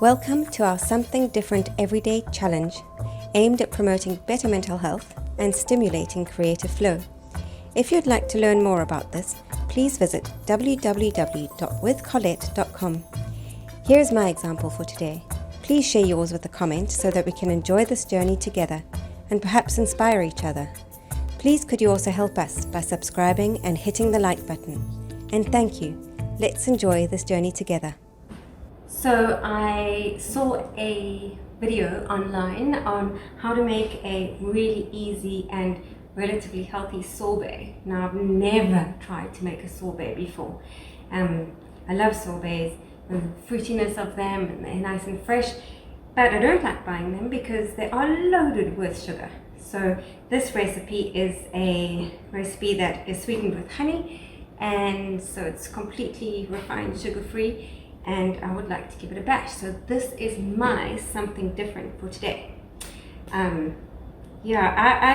Welcome to our Something Different Everyday Challenge, aimed at promoting better mental health and stimulating creative flow. If you'd like to learn more about this, please visit www.withcolette.com. Here's my example for today. Please share yours with a comment so that we can enjoy this journey together and perhaps inspire each other. Please could you also help us by subscribing and hitting the like button. And thank you. Let's enjoy this journey together. So I saw a video online on how to make a really easy and relatively healthy sorbet. Now, I've never tried to make a sorbet before. I love sorbets, the fruitiness of them, and they're nice and fresh, but I don't like buying them because they are loaded with sugar. So this recipe is a recipe that is sweetened with honey, and so it's completely refined, sugar-free, and I would like to give it a bash. So this is my something different for today. I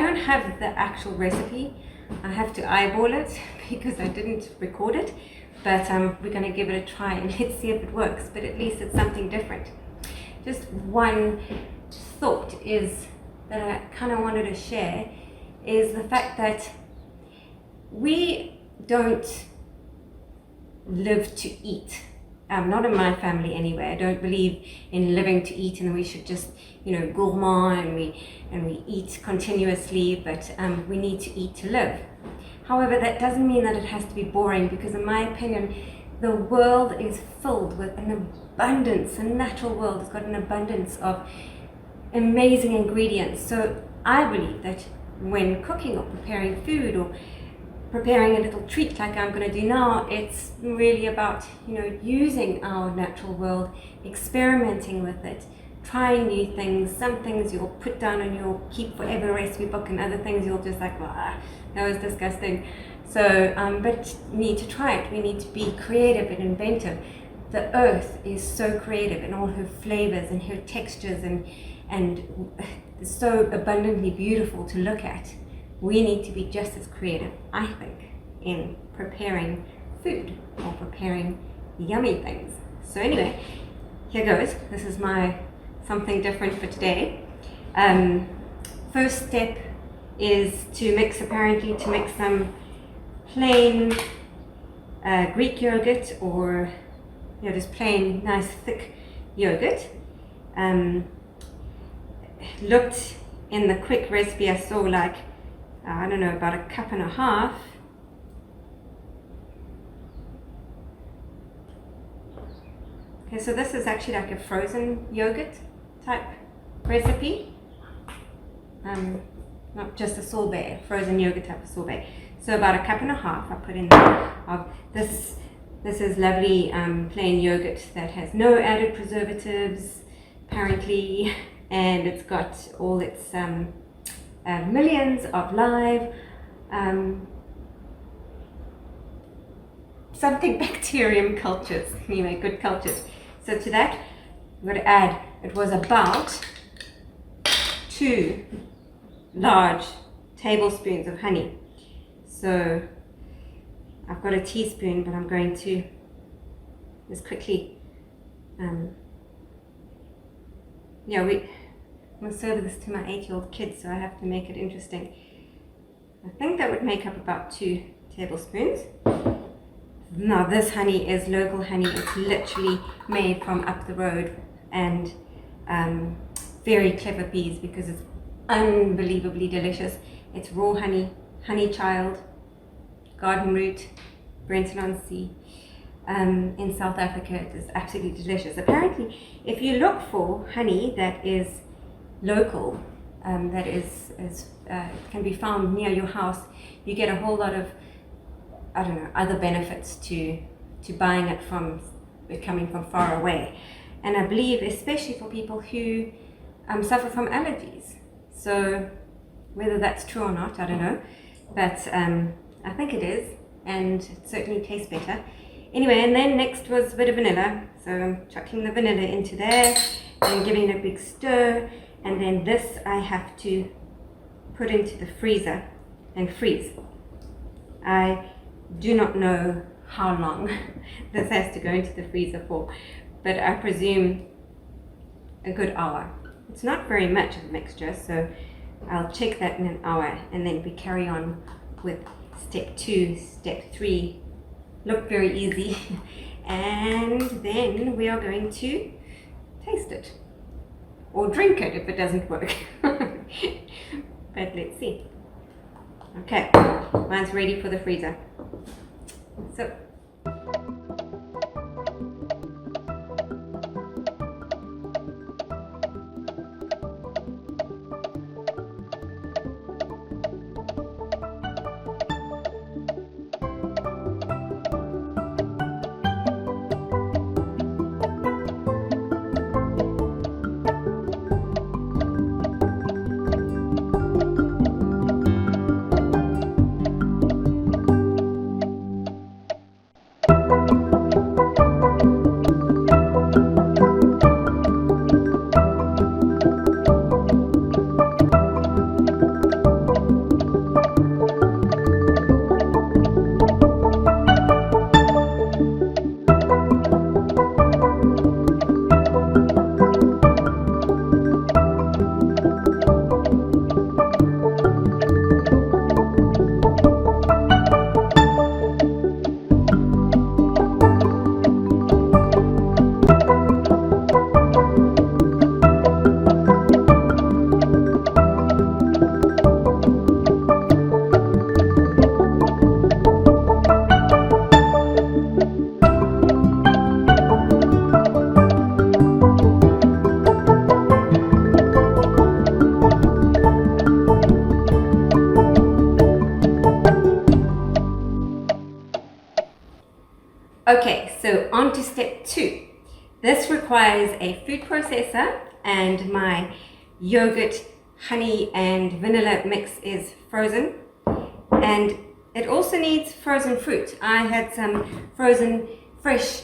don't have the actual recipe. I have to eyeball it because I didn't record it, but we're going to give it a try and let's see if it works, but at least it's something different. Just one thought is that I kind of wanted to share is the fact that we don't live to eat. Not in my family anyway. I don't believe in living to eat and we should just, gourmand and we eat continuously, but we need to eat to live. However, that doesn't mean that it has to be boring, because in my opinion, the world is filled with an abundance. The natural world has got an abundance of amazing ingredients. So I believe that when cooking or preparing food or preparing a little treat like I'm going to do now, it's really about using our natural world, experimenting with it, trying new things. Some things you'll put down on your keep forever recipe book, and other things you'll just like, that was disgusting. So but we need to try it. We need to be creative and inventive. The earth is so creative in all her flavors and her textures, and so abundantly beautiful to look at. We need to be just as creative, I think, in preparing food or preparing yummy things. So anyway, here goes. This is my something different for today. First step is to mix some plain Greek yogurt, or just plain nice thick yogurt. Looked in the quick recipe I saw about a cup and a half. Okay, so this is actually like a frozen yogurt type recipe. Not just a sorbet, frozen yogurt type of sorbet. So about a cup and a half I put in there of this. This is lovely plain yogurt that has no added preservatives, apparently, and it's got all its millions of live bacterium cultures, good cultures. So to that, I'm going to add, it was about 2 large tablespoons of honey. So I've got a teaspoon, but I'm going to just quickly, I'm going to serve this to my 8-year-old kids, so I have to make it interesting. I think that would make up about 2 tablespoons. Now this honey is local honey. It's literally made from up the road, and very clever bees, because it's unbelievably delicious. It's raw honey, honey child, garden root, Brenton-on-Sea. In South Africa, it is absolutely delicious. Apparently, if you look for honey that is local, that can be found near your house, you get a whole lot of other benefits to buying it coming from far away. And I believe especially for people who suffer from allergies. So whether that's true or not, I don't know, but I think it is, and it certainly tastes better. Anyway, and then next was a bit of vanilla. So I'm chucking the vanilla into there and giving it a big stir. And then this I have to put into the freezer and freeze. I do not know how long this has to go into the freezer for, but I presume a good hour. It's not very much of a mixture, so I'll check that in an hour, and then we carry on with step 2, step 3. Look very easy. And then we are going to taste it. Or drink it if it doesn't work. But let's see. Okay, mine's ready for the freezer. So, okay, so on to step 2. This requires a food processor, and my yogurt, honey and vanilla mix is frozen, and it also needs frozen fruit. I had some frozen fresh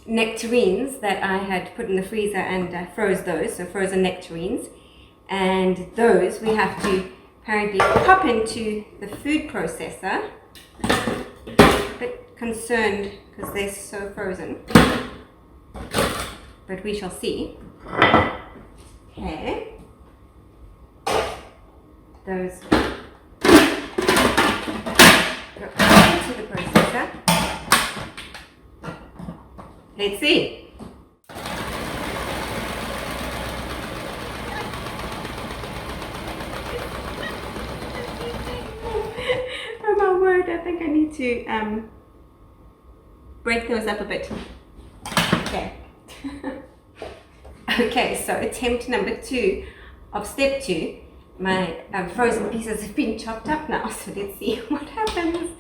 nectarines that I had put in the freezer, and I froze those, so frozen nectarines, and those we have to apparently pop into the food processor. A bit concerned because they're so frozen, but we shall see. Okay, those go into the processor. Let's see. Oh my word, I think I need to break those up a bit. Okay. Okay, so attempt number 2 of step 2. My frozen pieces have been chopped up now, so let's see what happens.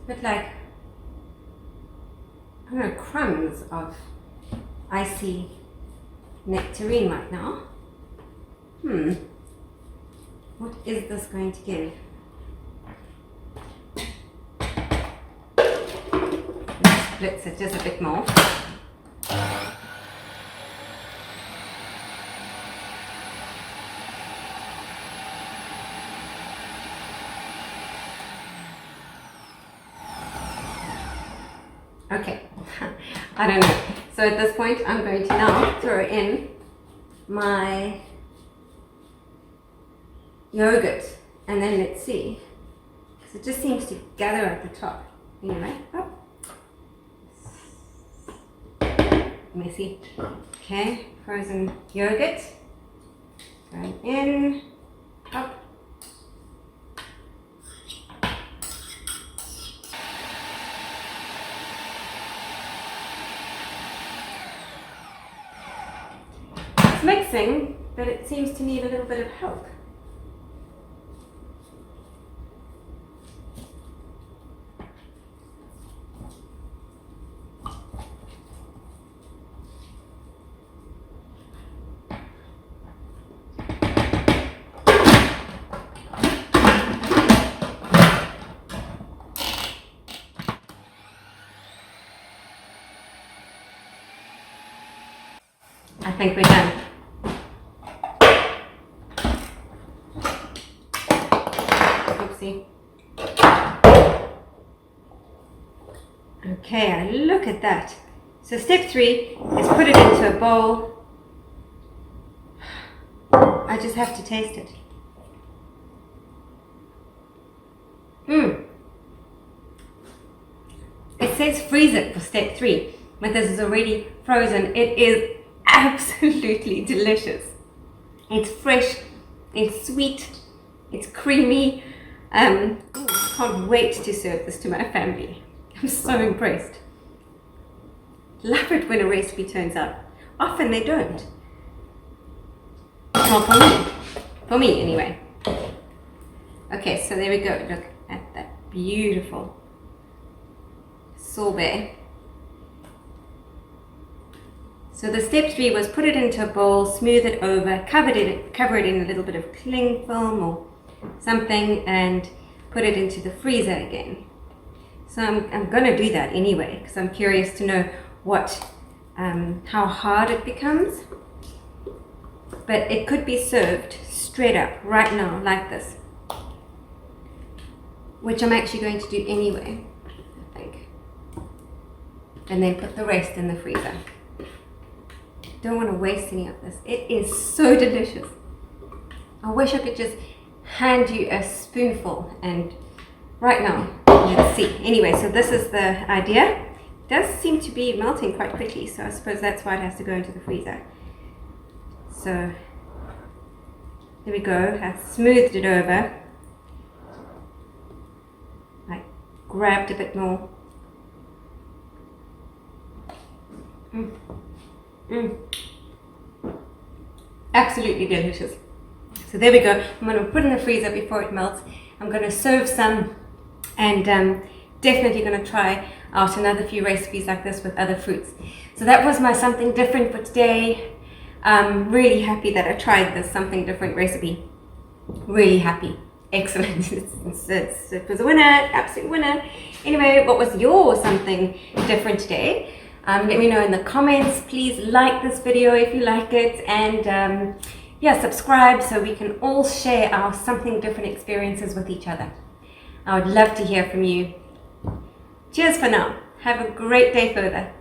But like, I don't know, crumbs of icy nectarine right now. What is this going to give? Let's split it just a bit more. Okay, I don't know. So at this point, I'm going to now throw in my yogurt, and then let's see. Because it just seems to gather at the top. Anyway, messy. Okay, frozen yogurt going in, up. Mixing, but it seems to need a little bit of help. think we're done. Oopsie. Okay, look at that. So step 3 is put it into a bowl. I just have to taste it. It says freeze it for step 3, but this is already frozen. It is absolutely delicious. It's fresh, it's sweet, it's creamy. I can't wait to serve this to my family. I'm so impressed. Love it when a recipe turns out. Often they don't. Well, for me anyway. Okay, so there we go. Look at that beautiful sorbet. So the step 3 was put it into a bowl, smooth it over, cover it in a little bit of cling film or something, and put it into the freezer again. So I'm going to do that anyway because I'm curious to know how hard it becomes. But it could be served straight up right now like this, which I'm actually going to do anyway, I think. And then put the rest in the freezer. Don't want to waste any of this. It is so delicious. I wish I could just hand you a spoonful, and right now, let's see. Anyway, so this is the idea. It does seem to be melting quite quickly, so I suppose that's why it has to go into the freezer. So there we go. I've smoothed it over. I grabbed a bit more. Absolutely delicious. So there we go. I'm going to put it in the freezer before it melts. I'm going to serve some, and definitely going to try out another few recipes like this with other fruits. So that was my something different for today. I'm really happy that I tried this something different recipe. Really happy. Excellent. It was a winner, absolute winner. Anyway, what was your something different today? Let me know in the comments. Please like this video if you like it, and yeah, subscribe so we can all share our something different experiences with each other. I would love to hear from you. Cheers for now. Have a great day further.